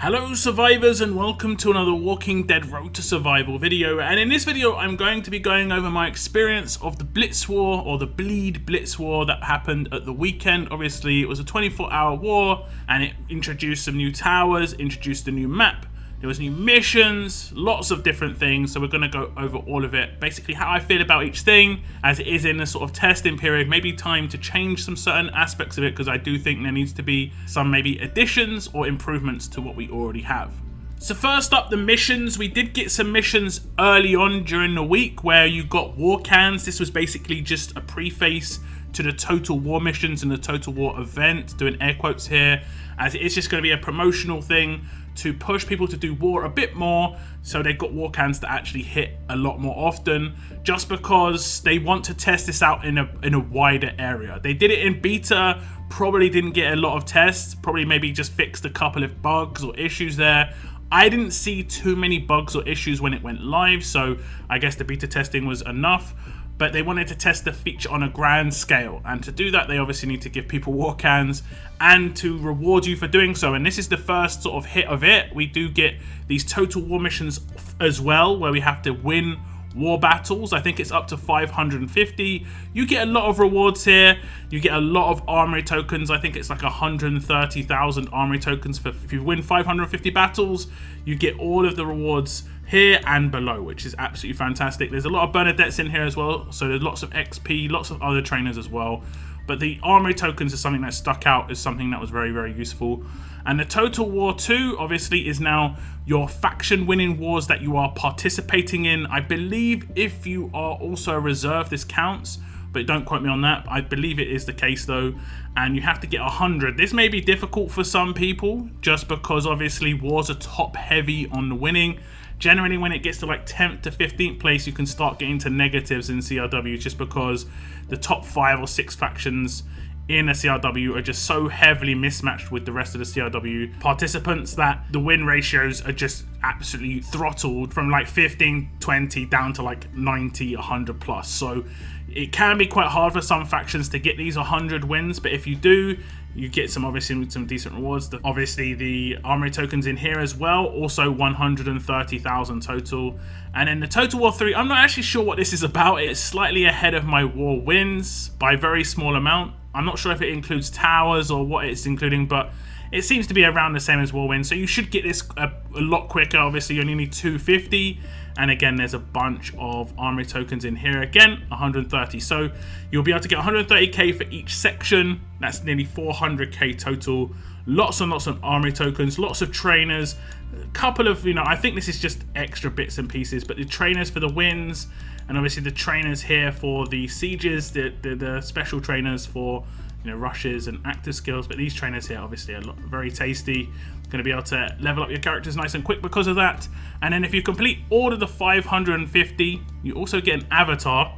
Hello survivors and welcome to another Walking Dead Road to Survival video, and in this video I'm going to be going over my experience of the Blitz War, or the Bleed Blitz War, that happened at the weekend. Obviously it was a 24-hour war and it introduced some new towers, introduced a new map, there was new missions, lots of different things, so we're going to go over all of it. Basically how I feel about each thing, as it is in a sort of testing period, maybe time to change some certain aspects of it, because I do think there needs to be some maybe additions or improvements to what we already have. So first up, the missions. We did get some missions early on during the week where you got war cans. This was basically just a preface to the Total War missions and the Total War event, doing air quotes here, as it is just going to be a promotional thing to push people to do war a bit more, so they've got war cans that actually hit a lot more often, just because they want to test this out in a wider area. They did it in beta, probably didn't get a lot of tests, probably maybe just fixed a couple of bugs or issues there. I didn't see too many bugs or issues when it went live, so I guess the beta testing was enough. But they wanted to test the feature on a grand scale, and to do that they obviously need to give people war cans and to reward you for doing so. And this is the first sort of hit of it. We do get these Total War missions as well, where we have to win war battles. I think it's up to 550. You get a lot of rewards here. You get a lot of armory tokens. I think it's like 130,000 armory tokens for if you win 550 battles. You get all of the rewards here and below, which is absolutely fantastic. There's a lot of Bernadettes in here as well, so there's lots of XP, lots of other trainers as well. But the armory tokens is something that stuck out as something that was very, very useful. And the Total War 2 obviously is now your faction winning wars that you are participating in. I believe if you are also a reserve, this counts, but don't quote me on that. I believe it is the case though, and you have to get 100. This may be difficult for some people, just because obviously wars are top heavy on the winning. Generally, when it gets to like 10th to 15th place, you can start getting to negatives in CRW, just because the top 5 or 6 factions in a CRW are just so heavily mismatched with the rest of the CRW participants that the win ratios are just absolutely throttled from like 15, 20 down to like 90, 100 plus. So it can be quite hard for some factions to get these 100 wins, but if you do, you get some obviously some decent rewards. Obviously the armory tokens in here as well, also 130,000 total. And then the Total War 3, I'm not actually sure what this is about. It's slightly ahead of my war wins by a very small amount. I'm not sure if it includes towers or what it's including, but it seems to be around the same as war wins. So you should get this a lot quicker. Obviously you only need 250. And again, there's a bunch of armory tokens in here. Again, 130. So you'll be able to get 130k for each section. That's nearly 400k total. Lots and lots of armory tokens, lots of trainers, a couple of, I think this is just extra bits and pieces, but the trainers for the wins, and obviously the trainers here for the sieges, the special trainers for rushes and active skills. But these trainers here obviously are very tasty. Going to be able to level up your characters nice and quick because of that. And then if you complete all of the 550, you also get an avatar,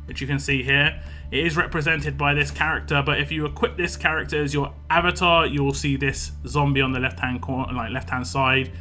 which you can see here. It is represented by this character, but if you equip this character as your avatar, you will see this zombie on the left-hand corner, like left-hand side,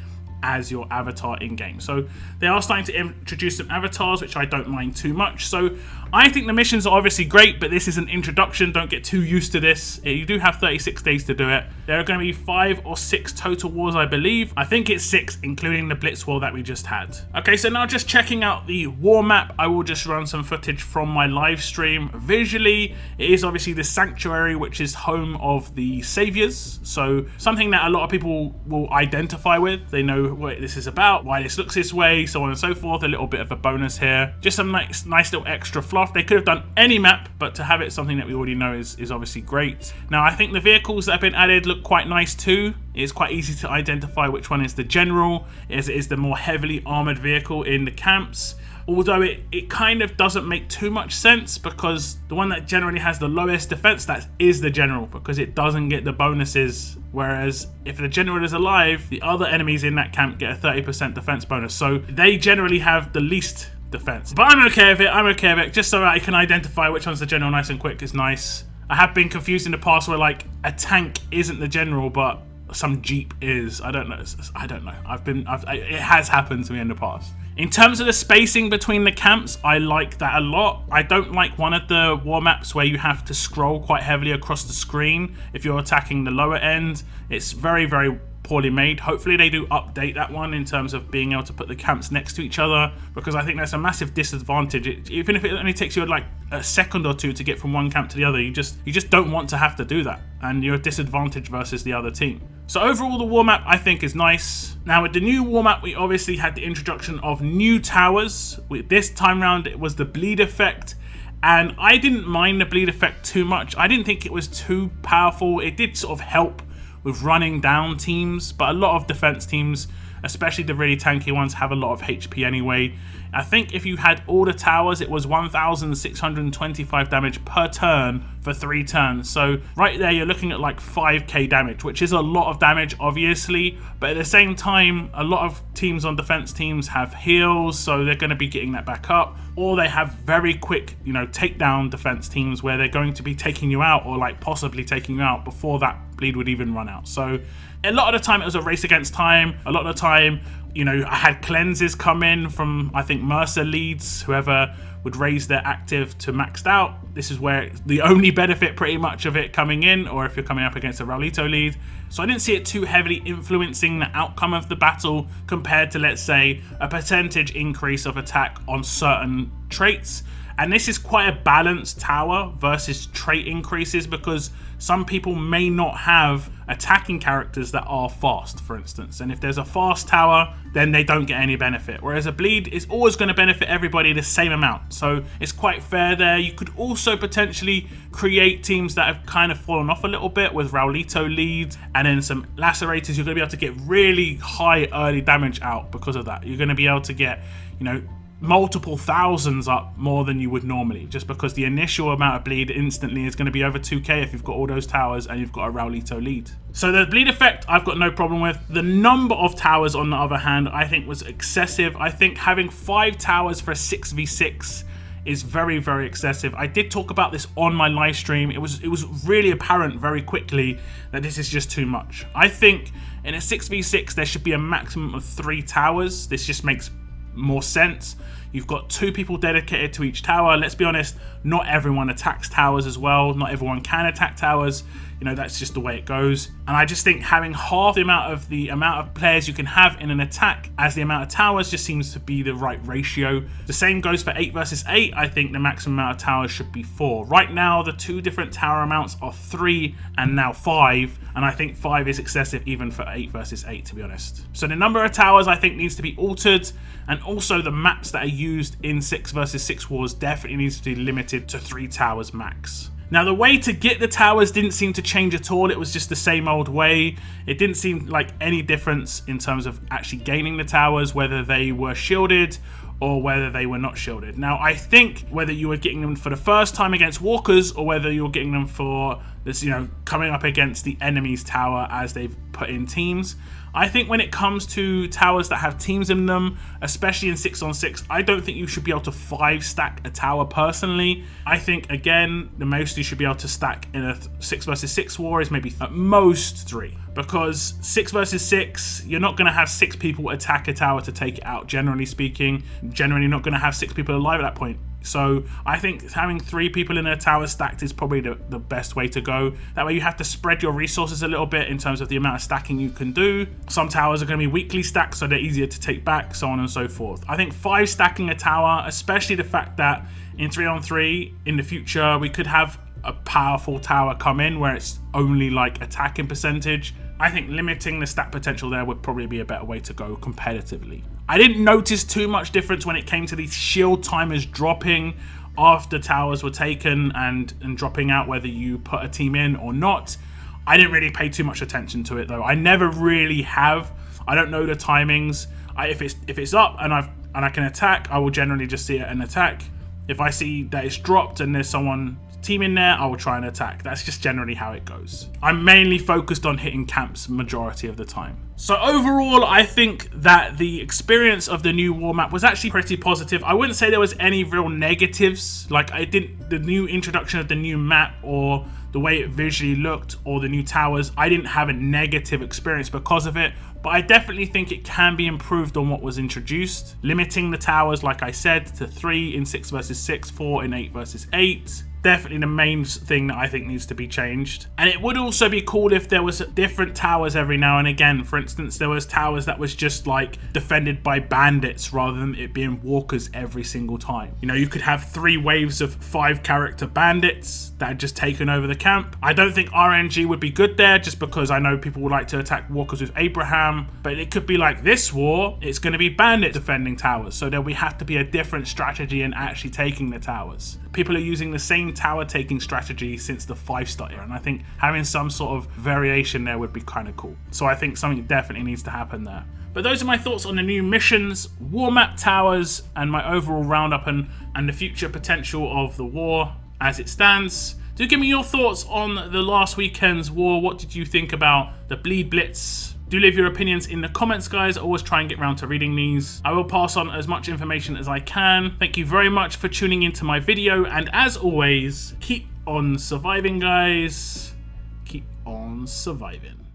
as your avatar in game. So they are starting to introduce some avatars, which I don't mind too much. So I think the missions are obviously great, but this is an introduction. Don't get too used to this. You do have 36 days to do it. There are going to be 5 or 6 total wars, I believe. I think it's 6, including the Blitz War that we just had. Okay, so now just checking out the war map, I will just run some footage from my live stream. Visually, it is obviously the Sanctuary, which is home of the Saviors. So something that a lot of people will identify with. They know what this is about, why this looks this way, so on and so forth. A little bit of a bonus here, just some nice little extra fluff. They could have done any map, but to have it something that we already know is obviously great. Now I think the vehicles that have been added look quite nice too. It's quite easy to identify which one is the general, as it is the more heavily armored vehicle in the camps. Although it kind of doesn't make too much sense, because the one that generally has the lowest defense stats is the general, because it doesn't get the bonuses. Whereas if the general is alive, the other enemies in that camp get a 30% defense bonus. So they generally have the least defense. But I'm okay with it. I'm okay with it. Just so that I can identify which one's the general nice and quick is nice. I have been confused in the past where like a tank isn't the general, but some Jeep is. I don't know. It has happened to me in the past. In terms of the spacing between the camps, I like that a lot. I don't like one of the war maps where you have to scroll quite heavily across the screen if you're attacking the lower end. It's very, very poorly made. Hopefully they do update that one in terms of being able to put the camps next to each other, because I think that's a massive disadvantage. Even if it only takes you like a second or two to get from one camp to the other, you just don't want to have to do that, and you're a disadvantage versus the other team. So overall, the war map I think is nice. Now with the new war map, we obviously had the introduction of new towers. This time round it was the bleed effect, and I didn't mind the bleed effect too much. I didn't think it was too powerful. It did sort of help with running down teams, but a lot of defense teams, especially the really tanky ones, have a lot of HP anyway. I think if you had all the towers, it was 1,625 damage per turn for 3 turns. So right there, you're looking at like 5k damage, which is a lot of damage, obviously. But at the same time, a lot of teams on defense teams have heals, so they're going to be getting that back up. Or they have very quick, takedown defense teams where they're going to be taking you out, or like possibly taking you out before that bleed would even run out. So a lot of the time it was a race against time. A lot of the time, I had cleanses come in from, I think, Mercer leads, whoever would raise their active to maxed out. This is where the only benefit pretty much of it coming in, or if you're coming up against a Raulito lead. So I didn't see it too heavily influencing the outcome of the battle compared to, let's say, a percentage increase of attack on certain traits. And this is quite a balanced tower versus trait increases, because some people may not have attacking characters that are fast, for instance. And if there's a fast tower, then they don't get any benefit. Whereas a bleed is always going to benefit everybody the same amount. So it's quite fair there. You could also potentially create teams that have kind of fallen off a little bit with Raulito leads and then some lacerators. You're going to be able to get really high early damage out because of that. You're going to be able to get, multiple thousands up more than you would normally, just because the initial amount of bleed instantly is going to be over 2k if you've got all those towers and you've got a Raulito lead. So the bleed effect I've got no problem with. The number of towers, on the other hand, I think was excessive. I think having 5 towers for a 6v6 is very, very excessive. I did talk about this on my live stream. It was really apparent very quickly that this is just too much. I think in a 6v6 there should be a maximum of 3 towers. This just makes more sense. You've got 2 people dedicated to each tower. Let's be honest, not everyone attacks towers as well. Not everyone can attack towers. That's just the way it goes. And I just think having half the amount of players you can have in an attack as the amount of towers just seems to be the right ratio. The same goes for 8 versus 8. I think the maximum amount of towers should be 4. Right now, the 2 different tower amounts are 3 and now 5. And I think 5 is excessive even for 8 versus 8, to be honest. So the number of towers I think needs to be altered. And also the maps that are used in 6 versus 6 wars definitely needs to be limited to 3 towers max. Now the way to get the towers didn't seem to change at all. It was just the same old way. It didn't seem like any difference in terms of actually gaining the towers, whether they were shielded or whether they were not shielded. Now I think whether you were getting them for the first time against walkers or whether you're getting them for this, coming up against the enemy's tower as they've put in teams, I think when it comes to towers that have teams in them, especially in 6 on 6, I don't think you should be able to 5 stack a tower personally. I think, again, the most you should be able to stack in a 6 versus 6 war is maybe at most 3. Because 6 versus 6, you're not going to have 6 people attack a tower to take it out, generally speaking. Generally not going to have 6 people alive at that point. So I think having 3 people in a tower stacked is probably the best way to go. That way you have to spread your resources a little bit in terms of the amount of stacking you can do. Some towers are going to be weakly stacked, so they're easier to take back, so on and so forth. I think 5 stacking a tower, especially the fact that in 3 on 3 in the future we could have a powerful tower come in where it's only like attacking percentage. I think limiting the stack potential there would probably be a better way to go competitively. I didn't notice too much difference when it came to these shield timers dropping after towers were taken and dropping out, whether you put a team in or not. I didn't really pay too much attention to it though. I never really have. I don't know the timings. If it's up and I can attack, I will generally just see it and attack. If I see that it's dropped and there's someone team in there, I will try and attack. That's just generally how it goes. I'm mainly focused on hitting camps majority of the time. So overall, I think that the experience of the new war map was actually pretty positive. I wouldn't say there was any real negatives. Like the new introduction of the new map or the way it visually looked or the new towers, I didn't have a negative experience because of it. But I definitely think it can be improved on what was introduced. Limiting the towers, like I said, to 3 in 6 versus 6, 4 in 8 versus 8. definitely the main thing that I think needs to be changed. And it would also be cool if there was different towers every now and again. For instance, there was towers that was just like defended by bandits rather than it being walkers every single time. You know, you could have 3 waves of 5 character bandits that had just taken over the camp. I don't think RNG would be good there, just because I know people would like to attack walkers with Abraham, but it could be like this war, it's going to be bandit defending towers, so there we have to be a different strategy in actually taking the towers. People are using the same tower taking strategy since the 5-star era, and I think having some sort of variation there would be kind of cool. So I think something definitely needs to happen there. But those are my thoughts on the new missions, war map towers, and my overall roundup and the future potential of the war as it stands. Do give me your thoughts on the last weekend's war. What did you think about the Bleed Blitz? Do leave your opinions in the comments, guys. I always try and get around to reading these. I will pass on as much information as I can. Thank you very much for tuning into my video. And as always, keep on surviving, guys. Keep on surviving.